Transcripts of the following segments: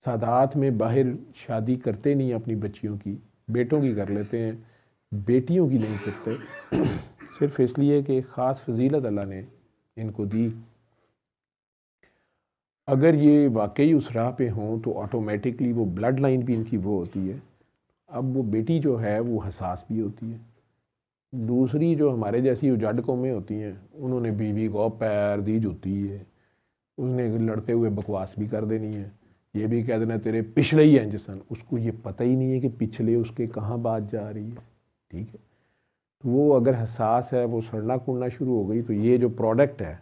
سادات میں باہر شادی کرتے نہیں اپنی بچیوں کی، بیٹوں کی کر لیتے ہیں، بیٹیوں کی نہیں کرتے، صرف اس لیے کہ خاص فضیلت اللہ نے ان کو دی۔ اگر یہ واقعی اس راہ پہ ہوں تو آٹومیٹکلی وہ بلڈ لائن بھی ان کی وہ ہوتی ہے۔ اب وہ بیٹی جو ہے وہ حساس بھی ہوتی ہے۔ دوسری جو ہمارے جیسی اجاڑ قومیں ہوتی ہیں، انہوں نے بیوی کو پیر دی جوتی ہے، اس نے لڑتے ہوئے بکواس بھی کر دینی ہے، یہ بھی کہہ دینا تیرے پچھلے ہی ہیں جسن، اس کو یہ پتہ ہی نہیں ہے کہ پچھلے اس کے کہاں بات جا رہی ہے، ٹھیک ہے۔ تو وہ اگر حساس ہے، وہ سڑنا کڑنا شروع ہو گئی، تو یہ جو پروڈکٹ ہے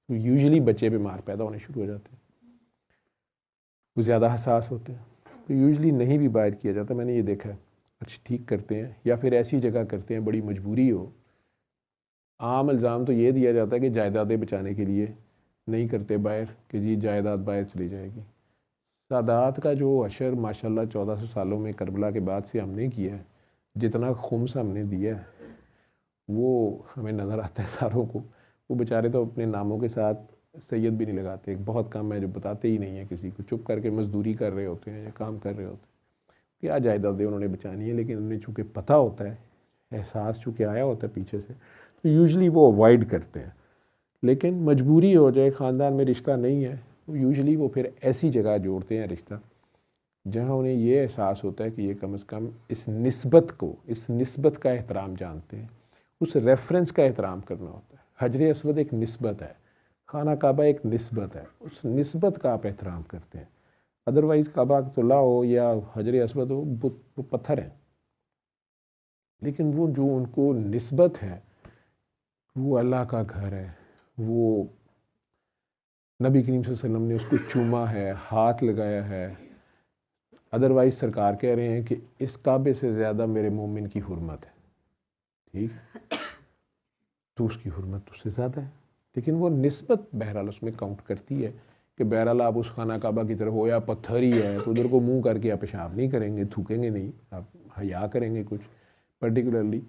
تو یوزلی بچے بیمار پیدا ہونے شروع ہو جاتے ہیں، وہ زیادہ حساس ہوتے ہیں، تو یوزلی نہیں بھی باہر کیا جاتا، میں نے یہ دیکھا ہے۔ اچھا ٹھیک کرتے ہیں یا پھر ایسی جگہ کرتے ہیں بڑی مجبوری ہو۔ عام الزام تو یہ دیا جاتا ہے کہ جائیدادیں بچانے کے لیے نہیں کرتے باہر، کہ جی جائیداد باہر چلی جائے گی۔ سادات کا جو عشر ماشاءاللہ 1400 سالوں میں کربلا کے بعد سے ہم نے کیا ہے، جتنا خمس ہم نے دیا ہے وہ ہمیں نظر آتا ہے ساروں کو۔ وہ بیچارے تو اپنے ناموں کے ساتھ سید بھی نہیں لگاتے، ایک بہت کم ہے جو بتاتے ہی نہیں ہیں کسی کو، چپ کر کے مزدوری کر رہے ہوتے ہیں یا کام کر رہے ہوتے ہیں، کیا جائیدادیں انہوں نے بچانی ہے، لیکن انہیں چونکہ پتہ ہوتا ہے، احساس چونکہ آیا ہوتا ہے پیچھے سے، تو یوزلی وہ اوائڈ کرتے ہیں۔ لیکن مجبوری ہو جائے، خاندان میں رشتہ نہیں ہے، یوزلی وہ پھر ایسی جگہ جوڑتے ہیں رشتہ جہاں انہیں یہ احساس ہوتا ہے کہ یہ کم از کم اس نسبت کا احترام جانتے ہیں، اس ریفرنس کا احترام کرنا ہوتا ہے۔ حجر اسود ایک نسبت ہے، خانہ کعبہ ایک نسبت ہے، اس نسبت کا آپ احترام کرتے ہیں۔ ادروائز کعبہ اللہ ہو یا حجر اسود ہو، وہ پتھر ہیں، لیکن وہ جو ان کو نسبت ہے وہ اللہ کا گھر ہے، وہ نبی کریم صلی اللہ علیہ وسلم نے اس کو چوما ہے، ہاتھ لگایا ہے۔ ادروائز سرکار کہہ رہے ہیں کہ اس کعبے سے زیادہ میرے مومن کی حرمت ہے، ٹھیک، تو اس کی حرمت اس سے زیادہ ہے، لیکن وہ نسبت بہرحال اس میں کاؤنٹ کرتی ہے کہ بہرحال آپ اس خانہ کعبہ کی طرف ہو یا پتھر ہی ہے تو ادھر کو منہ کر کے آپ پیشاب نہیں کریں گے، تھوکیں گے نہیں، آپ حیا کریں گے کچھ پرٹیکولرلی،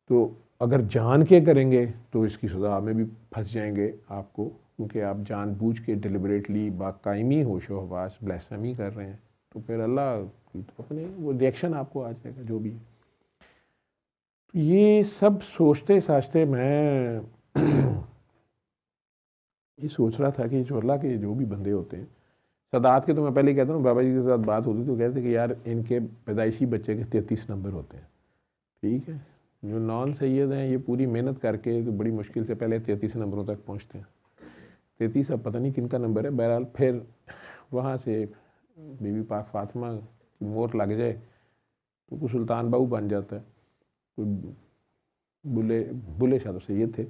تو اگر جان کے کریں گے تو اس کی سزا میں بھی پھنس جائیں گے آپ کو، کیونکہ آپ جان بوجھ کے ڈیلیبریٹلی باقائمی ہوش و حواس بلیسفیمی کر رہے ہیں، تو پھر اللہ اپنے وہ ریئیکشن آپ کو آ جائے گا جو بھی ہے۔ یہ سب سوچتے ساچتے میں یہ سوچ رہا تھا کہ جو اللہ کے جو بھی بندے ہوتے ہیں، سادات کے تو میں پہلے ہی کہتا ہوں، بابا جی کے ساتھ بات ہوتی تو کہتے کہ یار ان کے پیدائشی بچے کے 33 نمبر ہوتے ہیں، ٹھیک ہے، جو نان سید ہیں یہ پوری محنت کر کے تو بڑی مشکل سے پہلے 33 نمبروں تک پہنچتے ہیں۔ 33 اب پتہ نہیں کن کا نمبر ہے، بہرحال پھر وہاں سے بی بی پاک فاطمہ کی مور لگ جائے تو کوئی سلطان بہو بن جاتا ہے، کوئی بلے شاہ تو سید تھے،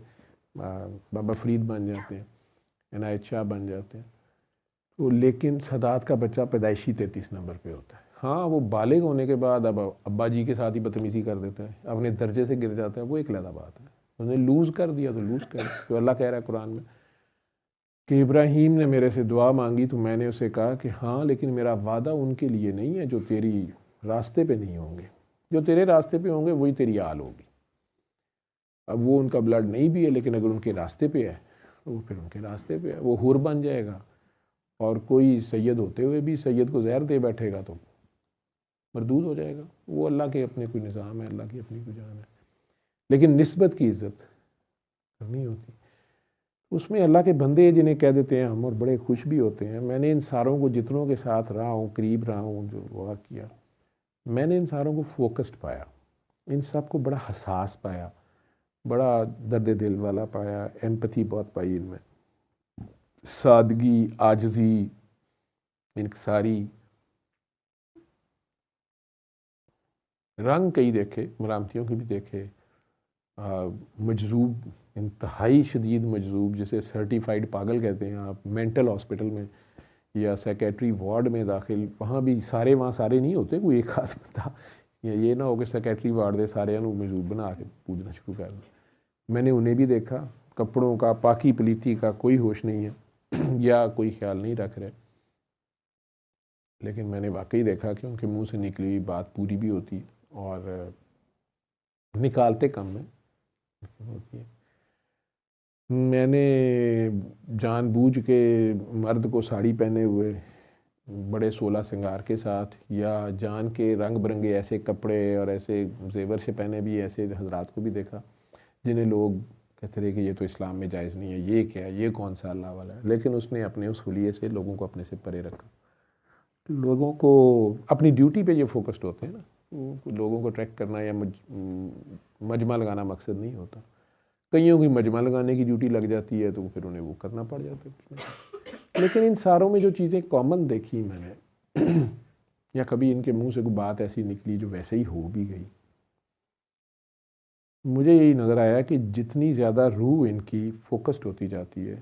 بابا فرید بن جاتے ہیں، عنایت شاہ بن جاتے ہیں، تو لیکن سادات کا بچہ پیدائشی 33 نمبر پہ ہوتا ہے۔ ہاں وہ بالغ ہونے کے بعد اب ابا جی کے ساتھ ہی بدتمیزی کر دیتا ہے، اپنے درجے سے گر جاتا ہے، وہ ایک علیحدہ بات ہے، انہوں نے لوز کر دیا تو لوز کر، تو اللہ کہہ رہا ہے قرآن میں کہ ابراہیم نے میرے سے دعا مانگی تو میں نے اسے کہا کہ ہاں لیکن میرا وعدہ ان کے لیے نہیں ہے جو تیری راستے پہ نہیں ہوں گے، جو تیرے راستے پہ ہوں گے وہی تیری آل ہوگی۔ اب وہ ان کا بلڈ نہیں بھی ہے، لیکن اگر ان کے راستے پہ ہے وہ پھر ان کے راستے پہ ہے، وہ حور بن جائے گا، اور کوئی سید ہوتے ہوئے بھی سید کو زہر دے بیٹھے گا تو مردود ہو جائے گا۔ وہ اللہ کے اپنے کوئی نظام ہے، اللہ کی اپنی کوئی جان ہے، لیکن نسبت کی عزت کرنی ہوتی، اس میں اللہ کے بندے جنہیں کہہ دیتے ہیں ہم، اور بڑے خوش بھی ہوتے ہیں۔ میں نے ان ساروں کو جتنوں کے ساتھ رہا ہوں، قریب رہا ہوں، جو ہوا کیا، میں نے ان ساروں کو فوکسڈ پایا، ان سب کو بڑا حساس پایا، بڑا درد دل والا پایا، ایمپتھی بہت پائی ان میں، سادگی، عاجزی، انکساری، رنگ کئی دیکھے، ملامتیوں کے بھی دیکھے، مجذوب، انتہائی شدید مجذوب، جسے سرٹیفائیڈ پاگل کہتے ہیں آپ، مینٹل ہاسپٹل میں یا سیکیٹری وارڈ میں داخل، وہاں بھی سارے، وہاں سارے نہیں ہوتے، کوئی ایک خاص بندہ، یا یہ نہ ہو کہ سیکیٹری وارڈ دے سارے انہوں مجذوب بنا کے پوجنا شروع کر دیں۔ میں نے انہیں بھی دیکھا، کپڑوں کا، پاکی پلیتی کا کوئی ہوش نہیں ہے یا کوئی خیال نہیں رکھ رہے، لیکن میں نے واقعی دیکھا کہ ان کے منہ سے نکلی ہوئی بات پوری بھی ہوتی اور نکالتے کم میں ہوتی ہے۔ میں نے جان بوجھ کے مرد کو ساڑی پہنے ہوئے بڑے 16 سنگار کے ساتھ، یا جان کے رنگ برنگے ایسے کپڑے اور ایسے زیور سے پہنے بھی ایسے حضرات کو بھی دیکھا جنہیں لوگ کہتے رہے کہ یہ تو اسلام میں جائز نہیں ہے، یہ کیا ہے، یہ کون سا اللہ والا ہے. لیکن اس نے اپنے اس حلیے سے لوگوں کو اپنے سے پرے رکھا. لوگوں کو اپنی ڈیوٹی پہ یہ فوکسڈ ہوتے ہیں نا، لوگوں کو ٹریک کرنا یا مجمع لگانا مقصد نہیں ہوتا. کئیوں کی مجمع لگانے کی ڈیوٹی لگ جاتی ہے تو پھر انہیں وہ کرنا پڑ جاتا ہے. لیکن ان ساروں میں جو چیزیں کامن دیکھی میں نے یا کبھی ان کے منہ سے کوئی بات ایسی نکلی جو ویسے ہی ہو بھی گئی، مجھے یہی نظر آیا کہ جتنی زیادہ روح ان کی فوکسڈ ہوتی جاتی ہے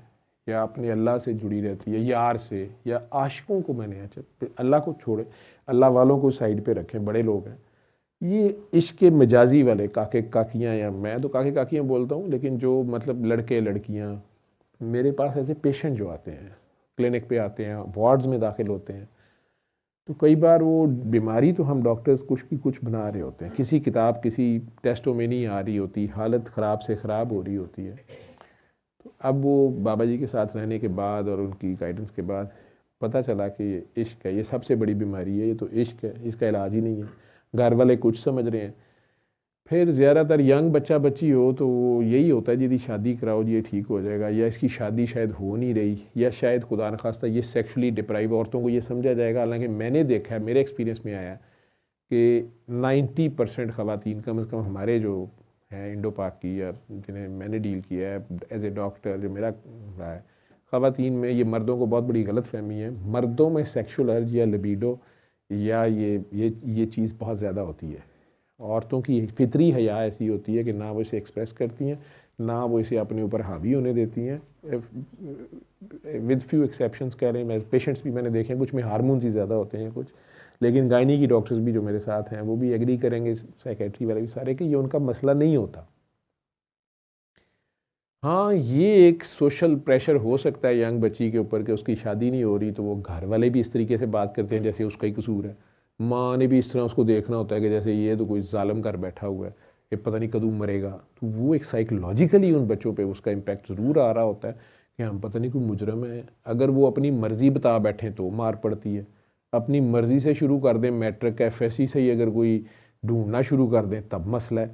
یا اپنے اللہ سے جڑی رہتی ہے، یار سے یا عاشقوں کو، میں نے اچھا اللہ کو چھوڑے، اللہ والوں کو سائڈ پہ رکھیں، بڑے لوگ ہیں، یہ عشق کے مجازی والے کاکے کاکیاں، یا میں تو کاکے کاکیاں بولتا ہوں، لیکن جو مطلب لڑکے لڑکیاں، میرے پاس ایسے پیشنٹ جو آتے ہیں کلینک پہ آتے ہیں، وارڈز میں داخل ہوتے ہیں، تو کئی بار وہ بیماری تو ہم ڈاکٹرز کچھ کی کچھ بنا رہے ہوتے ہیں، کسی کتاب کسی ٹیسٹوں میں نہیں آ رہی ہوتی، حالت خراب سے خراب ہو رہی ہوتی ہے. تو اب وہ بابا جی کے ساتھ رہنے کے بعد اور ان کی گائیڈنس کے بعد پتہ چلا کہ یہ عشق ہے، یہ سب سے بڑی بیماری ہے، یہ تو عشق ہے، اس کا علاج ہی نہیں ہے. گھر والے کچھ سمجھ رہے ہیں. پھر زیادہ تر ینگ بچہ بچی ہو تو وہ یہی ہوتا ہے جی شادی کراؤ جی یہ ٹھیک ہو جائے گا، یا اس کی شادی شاید ہو نہیں رہی، یا شاید خدا نخواستہ یہ سیکشولی ڈپرائیو عورتوں کو یہ سمجھا جائے گا. حالانکہ میں نے دیکھا ہے، میرے ایکسپیرینس میں آیا کہ 90% خواتین کم از کم ہمارے جو ہیں انڈو پاک کی، یا جنہیں میں نے ڈیل کیا ہے ایز اے ڈاکٹر، جو میرا رہا ہے، خواتین میں یہ مردوں کو بہت بڑی غلط فہمی ہے، مردوں میں سیکشول ارج یا لبیڈو یا یہ چیز بہت زیادہ ہوتی ہے. عورتوں کی فطری حیا ایسی ہوتی ہے کہ نہ وہ اسے ایکسپریس کرتی ہیں، نہ وہ اسے اپنے اوپر حاوی ہونے دیتی ہیں. ود فیو ایکسیپشنس کہہ رہے ہیں، پیشنٹس بھی میں نے دیکھے ہیں، کچھ میں ہارمونز ہی زیادہ ہوتے ہیں کچھ، لیکن گائنی کی ڈاکٹرز بھی جو میرے ساتھ ہیں وہ بھی ایگری کریں گے، سائیکیٹری والے بھی سارے، کہ یہ ان کا مسئلہ نہیں ہوتا. ہاں یہ ایک سوشل پریشر ہو سکتا ہے ینگ بچی کے اوپر کہ اس کی شادی نہیں ہو رہی، تو وہ گھر والے بھی اس طریقے سے بات کرتے ہیں جیسے اس کا ہی قصور ہے. ماں نے بھی اس طرح اس کو دیکھنا ہوتا ہے کہ جیسے یہ تو کوئی ظالم کر بیٹھا ہوا ہے، یہ پتہ نہیں کدوں مرے گا. تو وہ ایک سائیکولوجیکلی ان بچوں پہ اس کا امپیکٹ ضرور آ رہا ہوتا ہے کہ ہم پتہ نہیں کوئی مجرم ہے. اگر وہ اپنی مرضی بتا بیٹھیں تو مار پڑتی ہے، اپنی مرضی سے شروع کر دیں، میٹرک ایف ایس سی سے ہی اگر کوئی ڈھونڈنا شروع کر دیں تب مسئلہ ہے.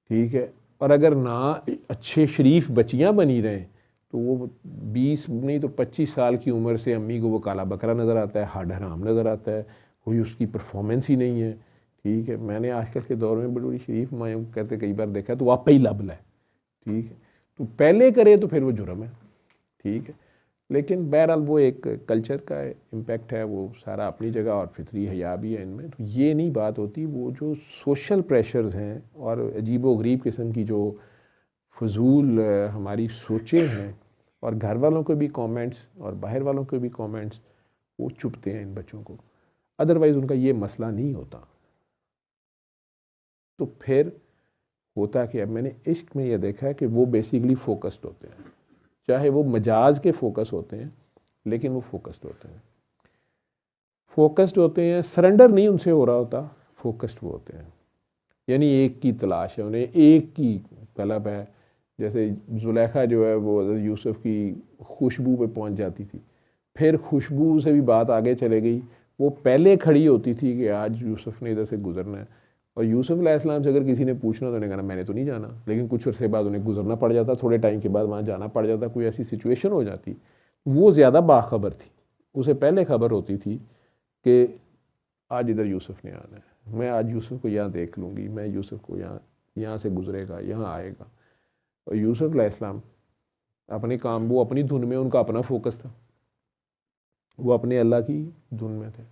ٹھیک ہے. اور اگر نہ اچھے شریف بچیاں بنی رہیں تو وہ 20 نہیں تو 25 سال کی عمر سے امی کو وہ کالا بکرا نظر آتا ہے، ہڈ حرام نظر آتا ہے، کوئی اس کی پرفارمنس ہی نہیں ہے. ٹھیک ہے. میں نے آج کل کے دور میں بڑی بڑی شریف مائیں کہتے کئی بار دیکھا تو واقعی لبل ہے. ٹھیک ہے. تو پہلے کرے تو پھر وہ جرم ہے. ٹھیک ہے. لیکن بہرحال وہ ایک کلچر کا امپیکٹ ہے، وہ سارا اپنی جگہ، اور فطری حیا بھی ہے ان میں. تو یہ نہیں بات ہوتی، وہ جو سوشل پریشرز ہیں اور عجیب و غریب قسم کی جو فضول ہماری سوچیں ہیں، اور گھر والوں کو بھی کامنٹس اور باہر والوں کو بھی کامنٹس، وہ چپتے ہیں ان بچوں کو. ادروائز ان کا یہ مسئلہ نہیں ہوتا. تو پھر ہوتا کہ اب میں نے عشق میں یہ دیکھا ہے کہ وہ بیسیکلی فوکسڈ ہوتے ہیں، چاہے وہ مجاز کے فوکس ہوتے ہیں لیکن وہ فوکسڈ ہوتے ہیں. فوکسڈ ہوتے ہیں، سرنڈر نہیں ان سے ہو رہا ہوتا، فوکسڈ وہ ہوتے ہیں. یعنی ایک کی تلاش ہے انہیں، ایک کی طلب ہے. جیسے زلیخا جو ہے وہ حضرت یوسف کی خوشبو پہ پہنچ جاتی تھی، پھر خوشبو سے بھی بات آگے چلے گئی. وہ پہلے کھڑی ہوتی تھی کہ آج یوسف نے ادھر سے گزرنا ہے، اور یوسف علیہ السلام سے اگر کسی نے پوچھنا تو انہیں کہنا میں نے تو نہیں جانا، لیکن کچھ عرصے بعد انہیں گزرنا پڑ جاتا، تھوڑے ٹائم کے بعد وہاں جانا پڑ جاتا، کوئی ایسی سچویشن ہو جاتی. وہ زیادہ باخبر تھی، اسے پہلے خبر ہوتی تھی کہ آج ادھر یوسف نے آنا ہے، میں آج یوسف کو یہاں دیکھ لوں گی، میں یوسف کو یہاں سے گزرے گا، یہاں آئے گا. اور یوسف علیہ السلام اپنے کام، وہ اپنی دھن میں، ان کا اپنا فوکس تھا، وہ اپنے اللہ کی دھن میں تھے.